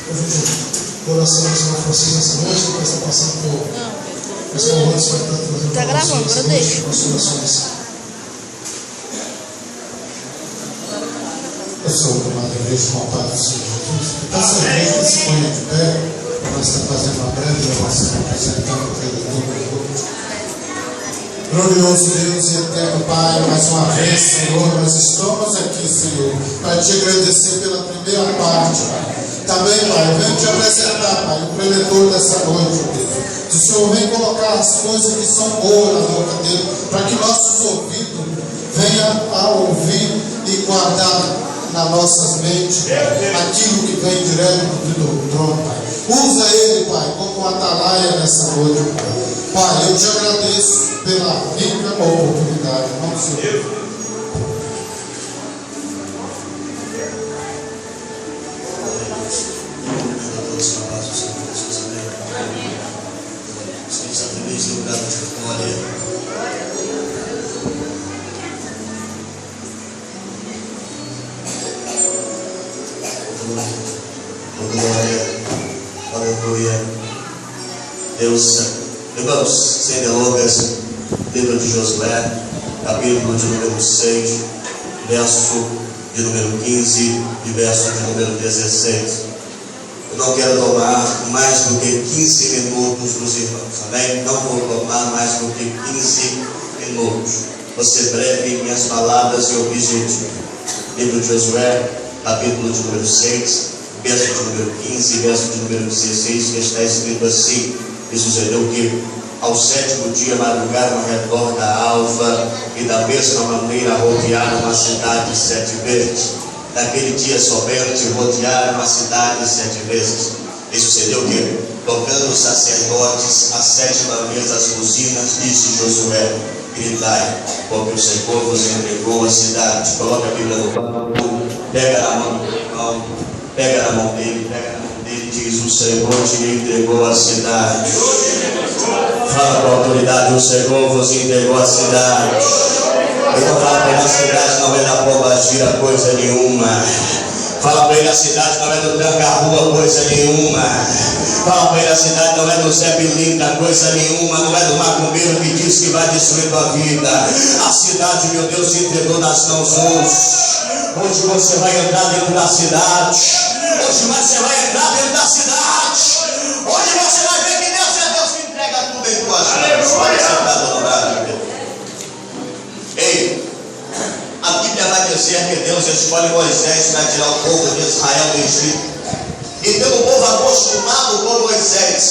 Oração do São Francisco essa noite, depois está passando por os comandos para estar trazendo tá gravando, agora deixa. Consolações. Eu sou o amado igreja com a paz do Senhor Jesus. Essa igreja se põe de pé, nós estamos fazendo uma breve oração, apresentando o Redentor do mundo. Glorioso Deus e eterno Pai, mais uma vez, Senhor, nós estamos aqui, Senhor, para te agradecer pela primeira parte, Pai. Também, Pai, eu venho te apresentar, Pai, o preletor dessa noite, Deus. O Senhor vem colocar as coisas que são boas na boca dele, para que nossos ouvidos venham a ouvir e guardar nas nossas mentes, Pai, aquilo que vem direto do trono, Pai. Usa ele, Pai, como um atalaia nessa noite, Pai. Pai, eu te agradeço pela rica oportunidade. Vamos, Senhor. Glória, aleluia. Deus, irmãos, sem delongas, livro de Josué, capítulo de número 6, verso de número 15 e verso de número 16. Eu não quero tomar mais do que 15 minutos dos irmãos, amém? Não vou tomar mais do que 15 minutos. Vou ser breve em minhas palavras e objetivo. Livro de Josué, capítulo de número 6, verso de número 15 e verso de número 16, que está escrito assim: e sucedeu que ao 7º dia madrugaram ao redor da alva, e da mesma maneira rodearam a cidade 7 vezes. Naquele dia somente rodearam a cidade 7 vezes. E sucedeu que, tocando os sacerdotes a 7ª vez as buzinas, disse Josué: gritai, porque o Senhor vos entregou a cidade. Coloca a Bíblia no banco, pega na mão do irmão, pega na mão dele e diz: o Senhor te entregou a cidade. Fala com a autoridade: o Senhor vos entregou a cidade. Eu vou falar para ele: a cidade não é da pombagira coisa nenhuma. Fala para ele: a cidade não é do tranca-rua coisa nenhuma. Fala para ele: a cidade não é do Zé Bilinda coisa nenhuma. Não é do macumbeiro que diz que vai destruir tua vida. A cidade, meu Deus, te entregou nas mãos hoje. Hoje você vai entrar dentro da cidade. Hoje você vai entrar dentro da cidade. Hoje você vai ver que Deus é Deus que entrega tudo em tuas mãos. Pode sentar no lugar de Deus. Ei, a Bíblia vai dizer que Deus escolhe Moisés para tirar o povo de Israel do Egito. E tendo o povo acostumado com Moisés,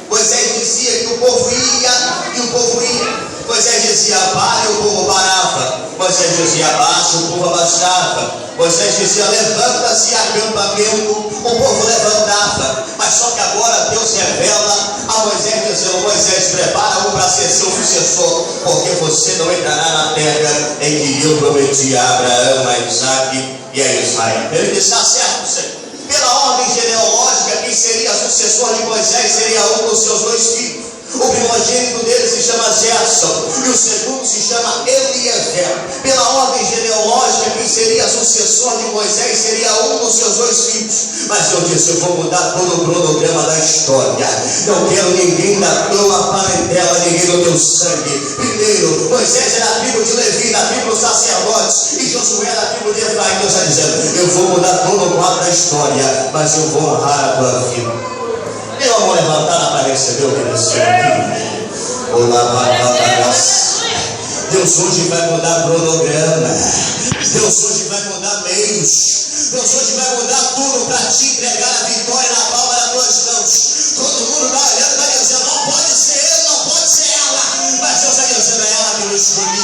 Moisés dizia que o povo ia e o povo ia. Moisés dizia pare, o povo parava. Moisés dizia abaixa, o povo abaixava. Moisés dizia levanta-se acampamento, o povo levantava. Mas só que agora Deus revela a Moisés dizendo: Moisés, prepara-o para ser seu sucessor, porque você não entrará na terra em que eu prometi a Abraão, a Isaac e a Israel. Ele disse: está certo, Senhor. Pela ordem genealógica, quem seria sucessor de Moisés seria um dos seus 2 filhos. O primogênito dele se chama Gerson e o segundo se chama Eliezer. Pela ordem genealógica, quem seria sucessor de Moisés seria um dos seus 2 filhos. Mas eu disse: eu vou mudar todo o cronograma da história. Não quero ninguém da tua parentela, ninguém do teu sangue. Primeiro, Moisés era da tribo de Levi, da tribo dos sacerdotes, e Josué era da tribo de Efraim. Deus está dizendo: eu vou mudar todo o quadro da história, mas eu vou honrar a tua vida. Eu vou levantar para receber o que desceu aqui. Deus hoje vai mudar cronograma. Deus hoje vai mudar meios. Deus hoje vai mudar tudo para te entregar a vitória na palma das tuas mãos. Todo mundo está olhando, está dizendo: não pode ser ele, não pode ser ela. Mas Deus está dizendo: é ela que eu escolhi.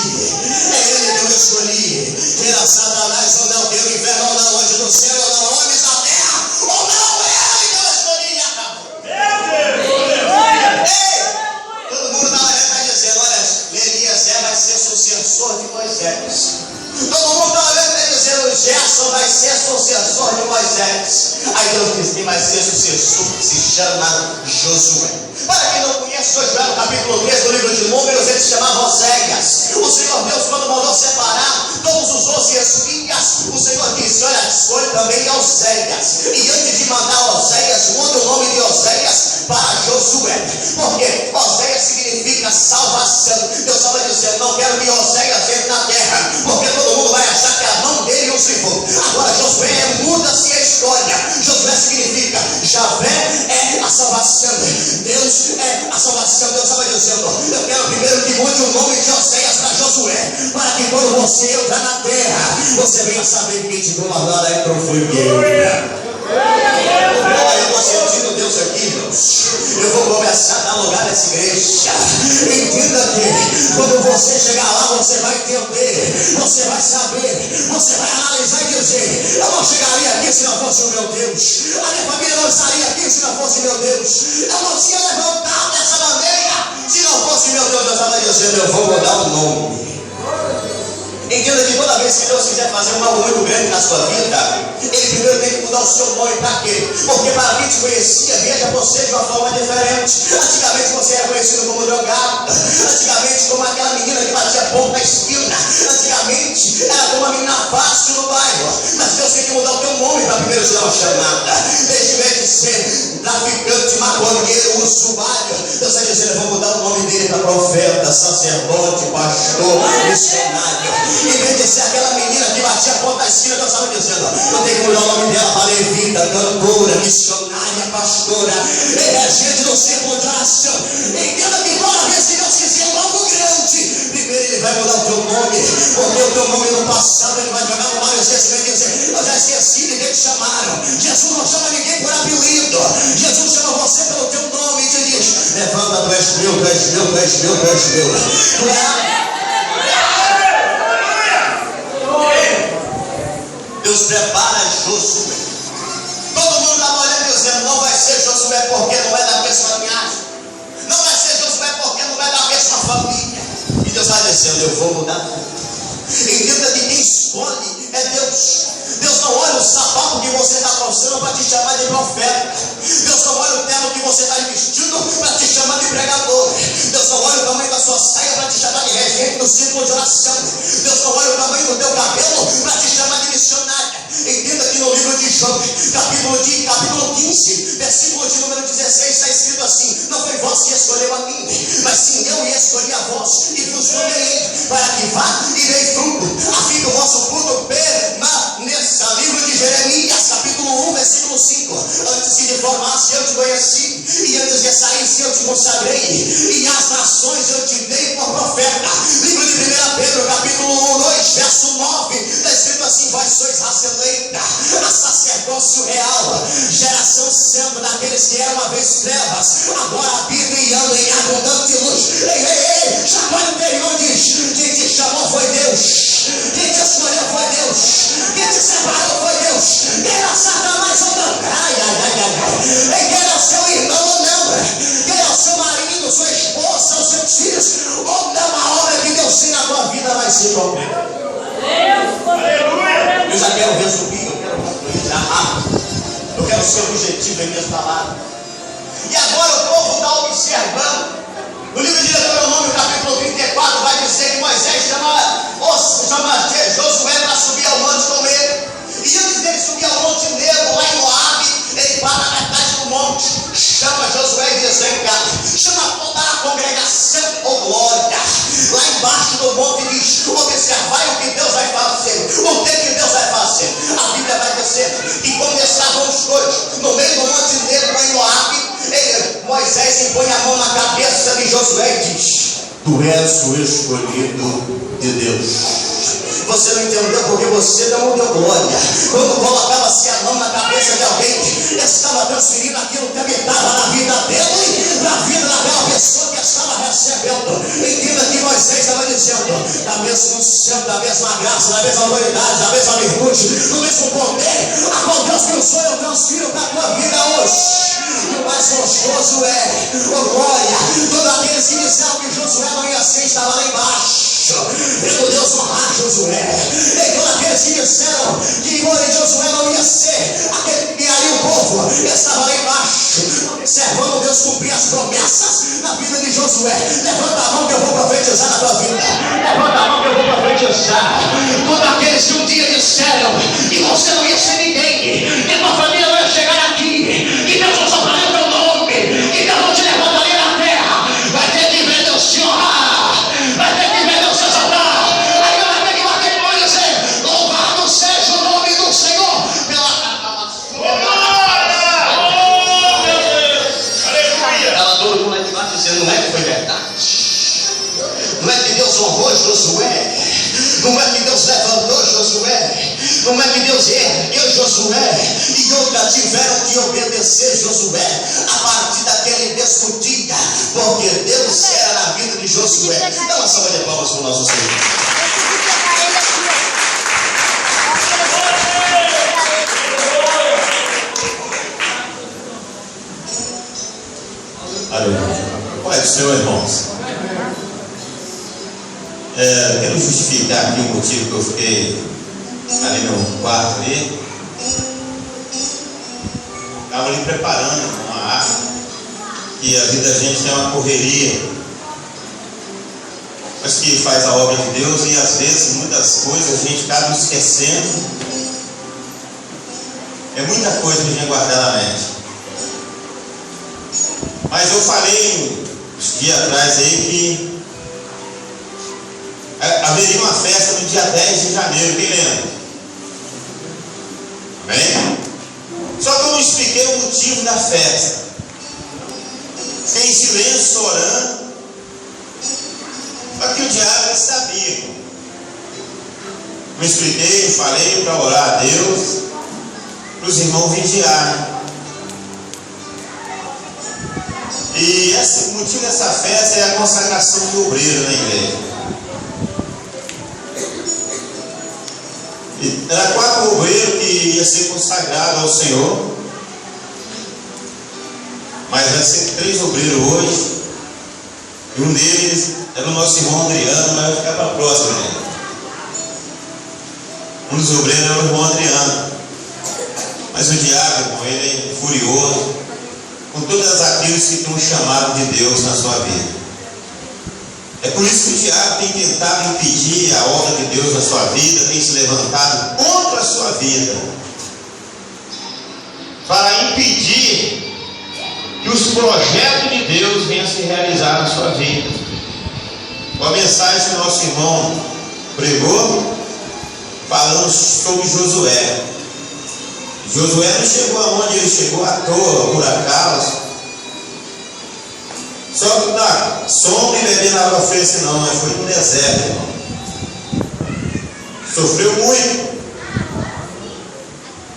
É ele que eu escolhi. Queira Satanás ou não, queira o inferno ou não, anjo do céu ou não, homens da terra ou não, é ele que eu escolhi. Todo mundo está olhando, está dizendo: olha, Eliezer vai ser sucessor de Moisés. Todo mundo está olhando, está dizendo: Gerson vai ser sucessor de Moisés. Aí Deus diz: quem vai ser sucessor se chama Josué. Para quem não conhece, Josué, no capítulo 3 do livro de Números, ele se chamava Oséias. O Senhor Deus, quando mandou separar todos os 12 espias, o Senhor disse: olha, escolhe também Oséias. E antes de mandar Oséias a salvação. Deus estava dizendo: eu quero primeiro que mude o nome de Oséias para Josué, para que quando você entrar na terra, você venha saber que quem te deu a glória entrou foi eu. Olha, eu estou sentindo Deus aqui, irmãos. Eu vou começar a dar lugar nessa igreja. Entenda que quando você chegar lá, você vai entender, você vai saber, você vai analisar e dizer: eu não chegaria aqui se não fosse o meu Deus, a minha família não estaria aqui se não fosse meu Deus, eu não tinha levantado dessa maneira se não fosse meu Deus. Eu estava dizendo: eu vou mudar o nome. Entenda que toda vez que Deus quiser fazer um algo muito grande na sua vida, Ele primeiro tem que mudar o seu nome. Para quê? Porque para quem te conhecia, veja você de uma forma diferente. Antigamente você era conhecido como drogado, antigamente como aquela menina que batia ponto na esquina, antigamente era como uma menina fácil no bairro. Mas Deus tem que mudar o teu nome para primeiro te dar uma chamada. Em vez de ser traficante, maconheiro, usuário, Deus está dizendo: eu vou mudar o nome dele para profeta, sacerdote, pastor, missionário. Em vez de ser aquela menina que batia a ponta da esquina, Deus estava dizendo: eu tenho que mudar o nome dela para levita, cantora, missionária, pastora, emergente do círculo de oração. Entenda que toda vez que Deus quiser algo grande, primeiro Ele vai mudar o teu nome, porque o teu nome no passado Ele vai jogar no mar e você vai dizer: eu já esqueci, ninguém te chamaram. Jesus não chama ninguém por apelido, Jesus chama você pelo teu nome e te diz: levanta, tu és meu, tu és meu, tu és meu, tu és meu. Deus prepara Josué. Todo mundo estava olhando e dizendo: não vai ser Josué porque não é da mesma linhagem, não vai ser Josué porque não é da mesma família. E Deus vai dizendo: eu vou mudar tudo. Entenda que quem escolhe é Deus. Deus não olha o sapato que você está calçando para te chamar de profeta. Deus não olha o terno que você está vestindo para te chamar de pregador. Deus não olha o tamanho da sua saia para te chamar de regente do círculo de oração. Deus não olha o tamanho do teu cabelo para te chamar de missionária. Entenda que no livro de Job, capítulo 15, versículo de número 16, está escrito assim: não foi vós que escolheu a mim, mas sim eu e escolhi a vós, e vos nomeei, para que vá e dei fruto, a fim que o vosso fruto permaneça. Livro de Jeremias, capítulo 1, versículo 5: antes que te formasse eu te conheci, e antes que saísse eu te consagrei, e as nações eu te dei por profeta. Livro de 1 Pedro, capítulo 1, 2, verso 9, está escrito assim: vós sois raça eleita, a sacerdócio real, geração santa daqueles que eram uma vez trevas, agora habitam e andam em abundante luz. Ei, chamou interior, diz: quem te chamou foi Deus, quem te escolheu foi Deus, quem te separou foi Deus. Queira Satanás ou não, queira o seu irmão ou não, queira o seu marido, sua esposa, os seus filhos ou não, a hora que Deus tem na tua vida vai se romper. Eu já quero resumir, eu quero concluir rápido. Eu quero ser objetivo em minhas palavras. E agora o povo está observando. No livro de Deuteronômio, capítulo 34, vai dizer que Moisés chama Josué para subir ao monte com ele. E antes dele subir ao monte Nebo, lá em Moabe, ele para na metade do monte, chama Josué e diz: vem cá, chama toda a congregação, oh glória. Lá embaixo do monte diz: observai o que Deus vai fazer. O que Deus vai fazer? A Bíblia vai dizer que quando estavam os dois no meio do monte Nebo, lá em Moabe, Moisés impõe a mão na cabeça de Josué e diz: tu és o escolhido de Deus. Você não entendeu porque você não deu glória. Quando colocava-se a mão na cabeça de alguém, estava transferindo aquilo que habitava na vida dele, na vida daquela pessoa que estava recebendo. Entenda que Moisés estava dizendo: da mesma unção, da mesma graça, da mesma autoridade, da mesma virtude, do mesmo poder, a qual Deus me usou, eu transfiro para a tua vida hoje. E o mais gostoso é, oh glória, todos aqueles que disseram que Josué não ia ser, estava lá embaixo, vendo Deus honrar Josué. E todos aqueles que disseram que Josué não ia ser aquele que guiaria o povo, estava lá embaixo, observando Deus cumprir as promessas na vida de Josué. Levanta a mão que eu vou profetizar na tua vida. Levanta a mão que eu vou profetizar. Todos aqueles que um dia disseram que você não ia ser ninguém, que tua família não ia chegar aqui, que Deus não sopraria o teu nome, que Deus não te levantaria na terra, vai ter que ver Deus te honrar, vai ter que ver Deus te exaltar. Aí vai ter que bater com ele e dizer: louvado seja o nome do Senhor pela aleluia. Ela todo mundo lá de baixo. Como é que Deus é? Eu, Josué, e outra tiveram que obedecer Josué a partir daquele mesmo dia, porque Deus era na vida de Josué. Dá uma salva de palmas para o nosso Senhor. Aleluia. Pai do Senhor, irmãos. Quero justificar aqui o motivo que eu fiquei ali no quarto ali. Estava ali preparando uma arte, que a vida da gente é uma correria, mas que faz a obra de Deus, e às vezes muitas coisas a gente acaba esquecendo. É muita coisa que a gente guardar na mente. Mas eu falei uns dias atrás aí que haveria uma festa no dia 10 de janeiro, quem lembra? Amém? Só que eu não expliquei o motivo da festa. Fiquei em silêncio orando. Só que o diabo sabia. Não expliquei, falei para orar a Deus, para os irmãos vigiarem. E o motivo dessa festa é a consagração do obreiro na igreja. E era 4 obreiros que ia ser consagrado ao Senhor, mas vai ser 3 obreiros hoje, e um deles era o nosso irmão Adriano, mas vai ficar para a próxima, né? Um dos obreiros era o irmão Adriano, mas o diabo, irmão, ele é furioso com todas aqueles que têm um chamado de Deus na sua vida. É por isso que o diabo tem tentado impedir a obra de Deus na sua vida, tem se levantado contra a sua vida, para impedir que os projetos de Deus venham a se realizar na sua vida. Com a mensagem que o nosso irmão pregou, falando sobre Josué. Josué não chegou aonde ele chegou à toa, por acaso. Só que na sombra e beber na água fresca não, mas foi no deserto, irmão. Sofreu muito.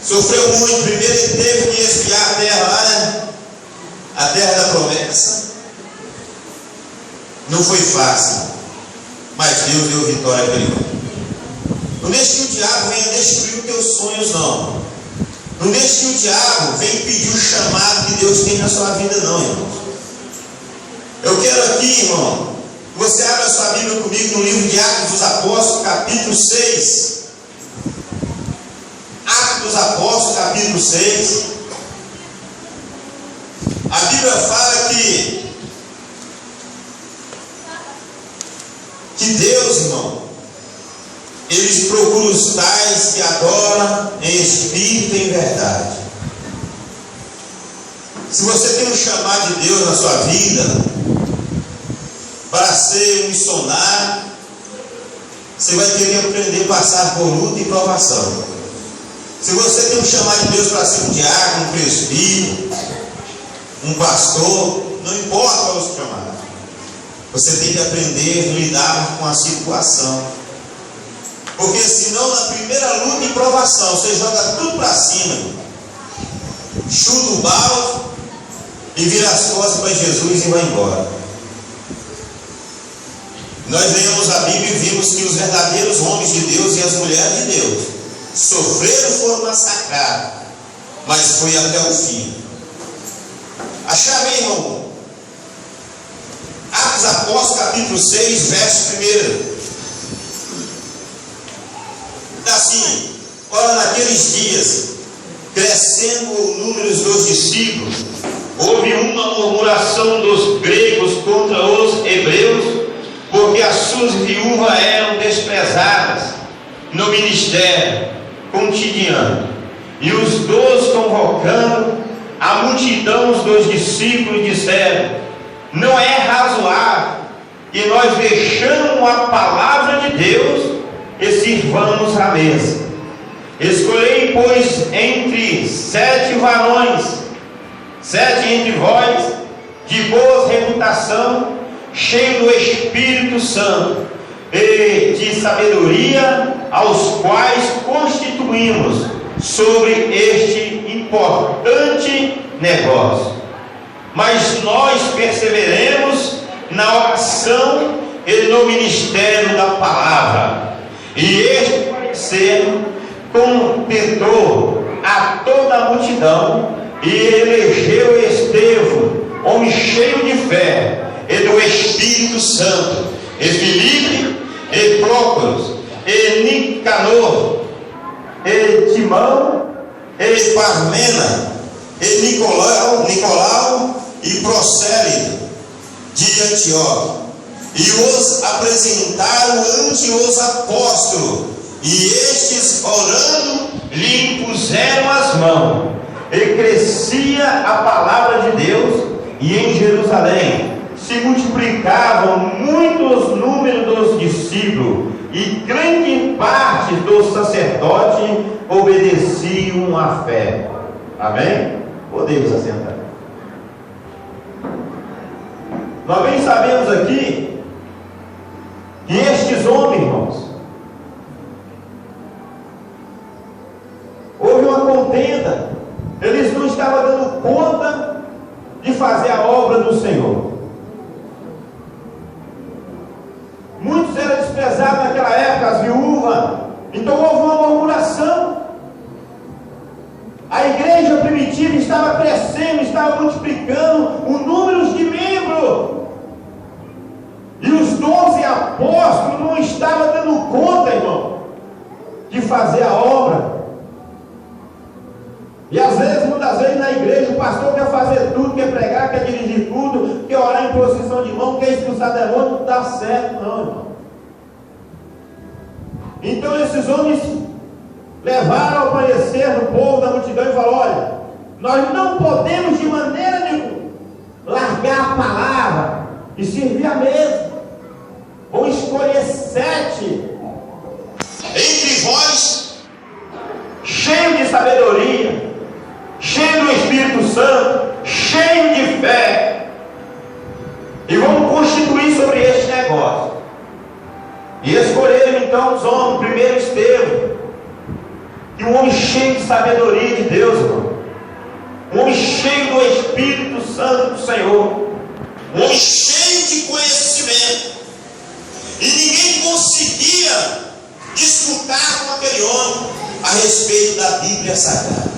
Sofreu muito. Primeiro ele teve que espiar a terra lá, né? A terra da promessa. Não foi fácil, mas Deus deu vitória para ele. Não deixe que o diabo venha destruir os teus sonhos, não. Não deixe que o diabo venha impedir o chamado que Deus tem na sua vida, não, irmãos. Eu quero aqui, irmão, que você abra a sua Bíblia comigo no livro de Atos dos Apóstolos, capítulo 6. Atos dos Apóstolos, capítulo 6. A Bíblia fala que Deus, irmão, eles procuram os tais que adoram em espírito e em verdade. Se você tem um chamado de Deus na sua vida, para ser um missionário, você vai ter que aprender a passar por luta e provação. Se você tem um chamado de Deus para ser um diácono, um presbítero, um pastor, não importa qual é o seu chamado, você tem que aprender a lidar com a situação. Porque senão na primeira luta e provação você joga tudo para cima, chuta o balde e vira as costas para Jesus e vai embora. Nós lemos a Bíblia e vimos que os verdadeiros homens de Deus e as mulheres de Deus sofreram e foram massacrados, mas foi até o fim. A chave, irmão, Atos Apóstolos, capítulo 6, verso 1. Assim, ora, naqueles dias, crescendo o número dos discípulos, houve uma murmuração dos gregos contra os hebreus, porque as suas viúvas eram desprezadas no ministério cotidiano. E os 12, convocando a multidão dos discípulos, disseram: não é razoável que nós deixamos a palavra de Deus e sirvamos a mesa. Escolhei, pois, entre 7 varões, 7 entre vós, de boa reputação, cheios do Espírito Santo e de sabedoria, aos quais constituímos sobre este importante negócio. Mas nós perseveremos na oração e no ministério da palavra. E este parecer contentou a toda a multidão e elegeu Estevão, homem cheio de fé e do Espírito Santo, e Filipe, e Prócoros, e Nicanor, e Timão, e Parmena, e Nicolau e Procélide de Antioquia, e os apresentaram ante os apóstolos, e estes, orando, lhe impuseram as mãos, e crescia a palavra de Deus, e em Jerusalém se multiplicavam muitos números dos discípulos, e grande parte dos sacerdotes obedeciam à fé. Amém? Podemos assentar. Nós bem sabemos aqui que estes homens, irmãos, houve uma contenda, eles não estavam dando conta de fazer a obra do Senhor. Muitos eram desprezados naquela época, as viúvas, então houve uma murmuração. A igreja primitiva estava crescendo, estava multiplicando o número de membros. E os 12 apóstolos não estavam dando conta, irmão, de fazer a obra. E às vezes, muitas vezes na igreja, o pastor quer fazer tudo, quer pregar, quer dirigir tudo, quer orar em posição de mão, quer expulsar demônio, não dá certo não, irmão. Então esses homens levaram ao parecer do povo, da multidão, e falaram: olha, nós não podemos de maneira nenhuma largar a palavra e servir a mesa. Vamos escolher 7 entre vós, cheio de sabedoria, cheio do Espírito Santo, cheio de fé, e vamos constituir sobre este negócio. E escolheram então os homens. Primeiro Estevão, que um homem cheio de sabedoria de Deus, irmão, um homem cheio do Espírito Santo do Senhor, um homem cheio de conhecimento, e ninguém conseguia disputar com aquele homem a respeito da Bíblia Sagrada.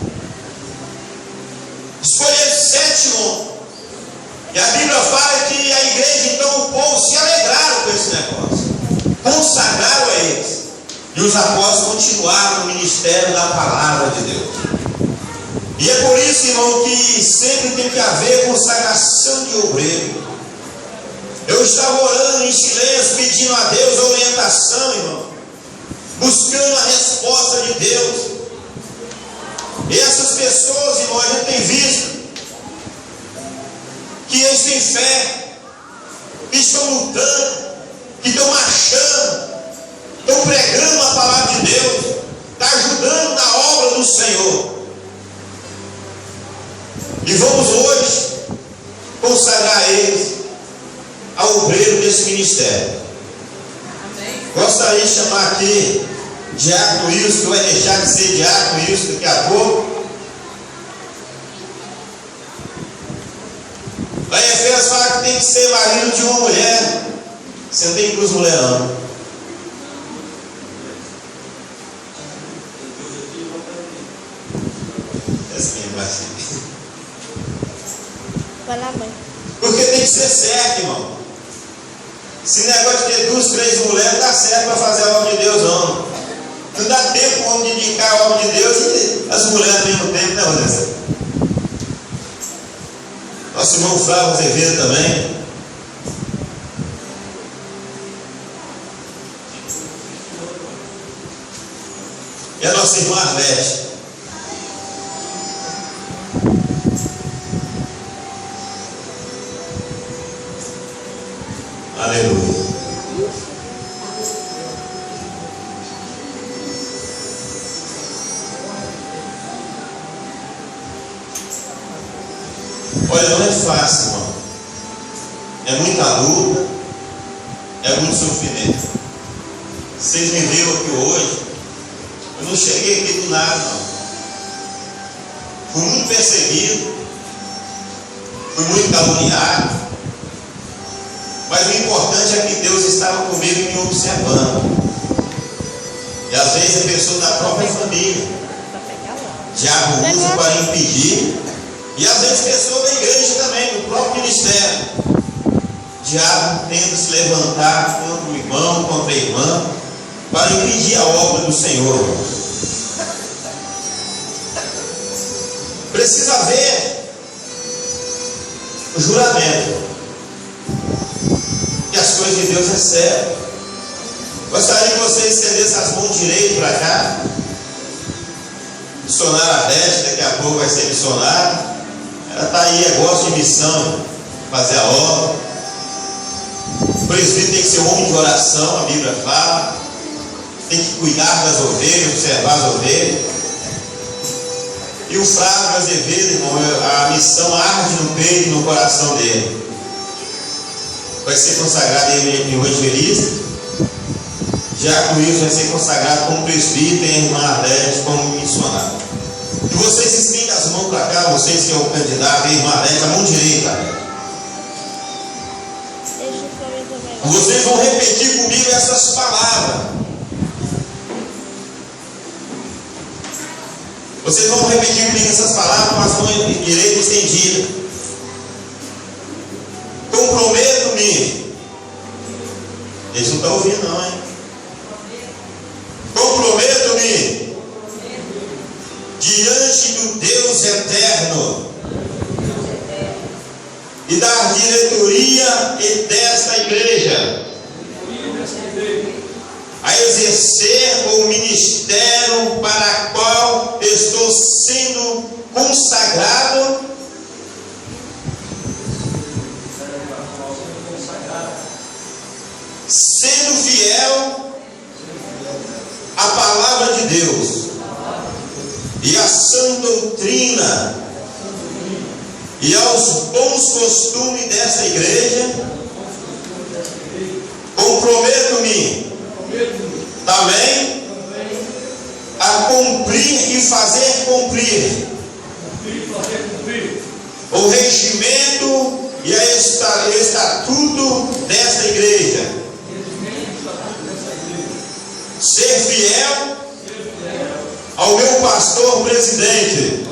Escolheram 7 homens, e a Bíblia fala que a igreja, então o povo se alegraram com esse negócio, consagraram a eles, e os apóstolos continuaram no ministério da palavra de Deus. E é por isso, irmão, que sempre tem que haver consagração de obreiro. Eu estava orando em silêncio, pedindo a Deus orientação, irmão, buscando a resposta de Deus. E essas pessoas, irmão, a gente tem visto que eles têm fé, que estão lutando, que estão marchando, estão pregando a palavra de Deus, está ajudando na obra do Senhor. E vamos hoje consagrar eles ao obreiro desse ministério. Amém. Gostaria de chamar aqui Diácono Wilson, que vai deixar de ser Diácono Wilson daqui a pouco. Lá em Efésios fala que tem que ser marido de uma mulher. Você não tem cruz mulher não. Vai lá, mãe. Porque tem que ser certo, irmão. Esse negócio de ter 2, 3 mulheres não dá certo para fazer a obra de Deus, não. Não dá tempo para o homem dedicar a obra de Deus e as mulheres ao mesmo tempo, né, Vanessa? Nosso irmão Flávio Azevedo também. E a nossa irmã Arlete. Aleluia. Olha, não é fácil, irmão. É muita luta, é muito sofrimento. Vocês me viram aqui hoje. Eu não cheguei aqui do nada, não. Fui muito perseguido, fui muito caluniado, mas o importante é que Deus estava comigo e me observando. E às vezes é pessoa da própria família. Diabo usa para impedir. E às vezes pessoa da igreja também, do próprio ministério. Diabo tenta se levantar contra o irmão, contra a irmã, para impedir a obra do Senhor. Precisa ver o juramento, que as coisas de Deus é sério. Gostaria que você estendesse as mãos direitas para cá. Missionária Adete, daqui a pouco vai ser missionária. Ela está aí, gosta de missão, fazer a obra. O presbítero tem que ser um homem de oração, a Bíblia fala. Tem que cuidar das ovelhas, observar as ovelhas. E o Flávio Azevedo, irmão, a missão arde no peito e no coração dele. Vai ser consagrado em evangelista. Já com isso vai ser consagrado como presbítero e a irmã Adete como missionário. E vocês estendem as mãos para cá, vocês que é o candidato, a irmã Adete, a mão direita. Vocês vão repetir comigo essas palavras. Vocês vão repetir comigo essas palavras com as mãos direitas estendidas. Comprometo-me. Eles não estão ouvindo não, hein? Comprometo-me diante do Deus eterno e da diretoria desta igreja a exercer o ministério para o qual estou sendo consagrado, sendo fiel à palavra de Deus e à sã doutrina e aos bons costumes desta igreja. Comprometo-me também a cumprir e fazer cumprir o regimento e a estatuto desta igreja, ser fiel ao meu pastor presidente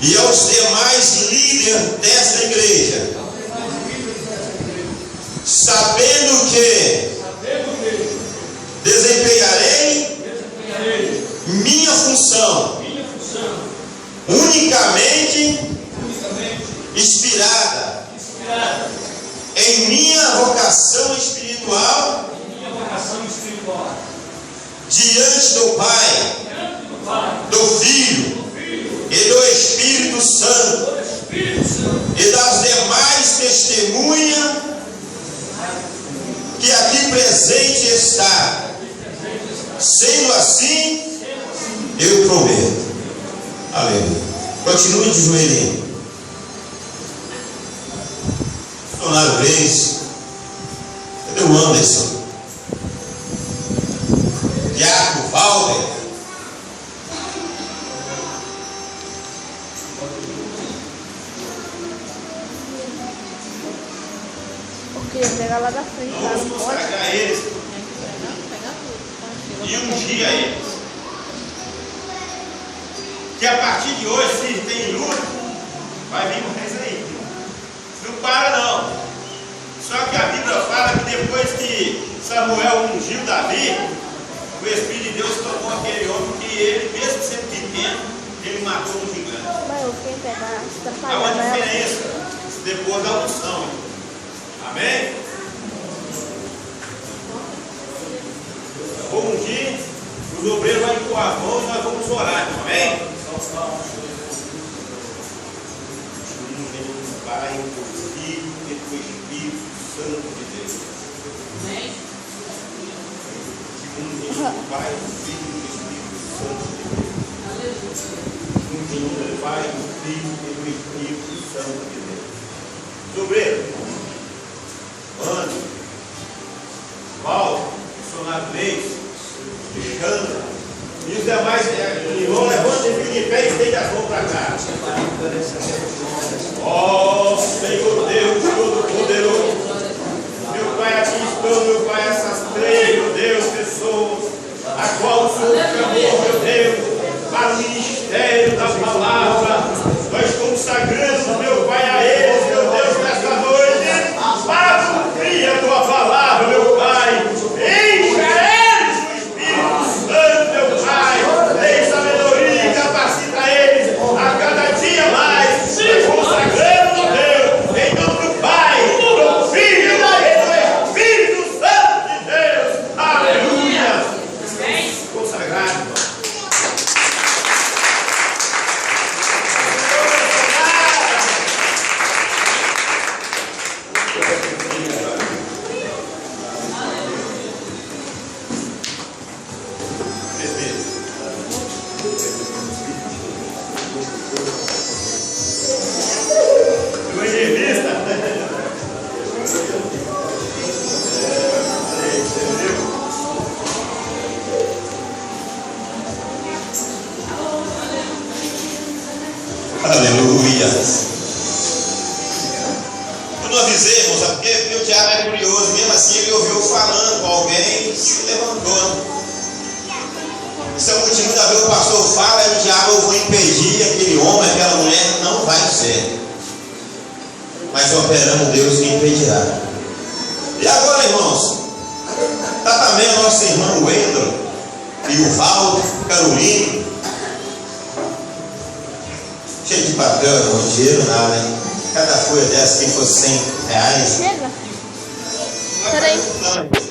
e aos demais líderes desta igreja, sabendo que desempenharei minha função unicamente inspirada em minha vocação espiritual diante do Pai, do Filho e do Espírito Santo e das demais testemunhas que aqui presente está. Sendo assim, eu prometo. Aleluia. Continue de joelhinho. Missionário Reis. Cadê o Anderson? Diácono Valder. Eu queria pegar lá da frente, tá? Vamos Não pode? consagrar eles e ungir a eles. Que a partir de hoje, se tem luta, vai vir mais aí. Não para não. Só que a Bíblia fala que depois que Samuel ungiu Davi, o Espírito de Deus tomou aquele homem que ele, mesmo sendo pequeno, ele matou um gigante. Mas eu quero pegar, você tá Há uma falando ela. diferença depois da unção. Amém? Vou ungir, os obreiros vão empurrar as mãos e nós vamos orar. Amém? Pai, do Filho e do Espírito Santo de Deus. Amém? Do Pai, do Filho e do Espírito Santo de Deus. Do Pai, do Filho e do Espírito Santo de Deus. Obreiro, Mano, Paulo, Ó Senhor Deus Todo-Poderoso, meu Pai, aqui estão, meu Pai, essas três, meu Deus, pessoas, a qual o Senhor chamou, meu Deus, para o ministério da palavra. Nós consagramos, meu Pai, a eles, meu Deus, nesta noite, para cumprir a tua palavra, meu Pai. Encha eles do Espírito Santo, meu Pai. Dê sabedoria e capacita eles a cada dia mais. Se consagramos, Deus, em nome do Pai, do Filho e do Espírito Santo de Deus. Aleluia. Consagrado. Aleluia. Eu não avisei, irmão, sabe por quê? Porque o diabo é curioso. Mesmo assim, ele ouviu falando com alguém e se levantou. Se a multidão ver o pastor fala, aí o diabo, eu vou impedir aquele homem, aquela mulher, não vai ser. Mas operando Deus que impedirá. E agora, irmãos, está também a nossa irmã Wendel e o Valdo, Carolina. Cheio de papel, não dinheiro, nada, hein? Cada folha dessa, quem fosse R$100. Chega. Peraí. Não.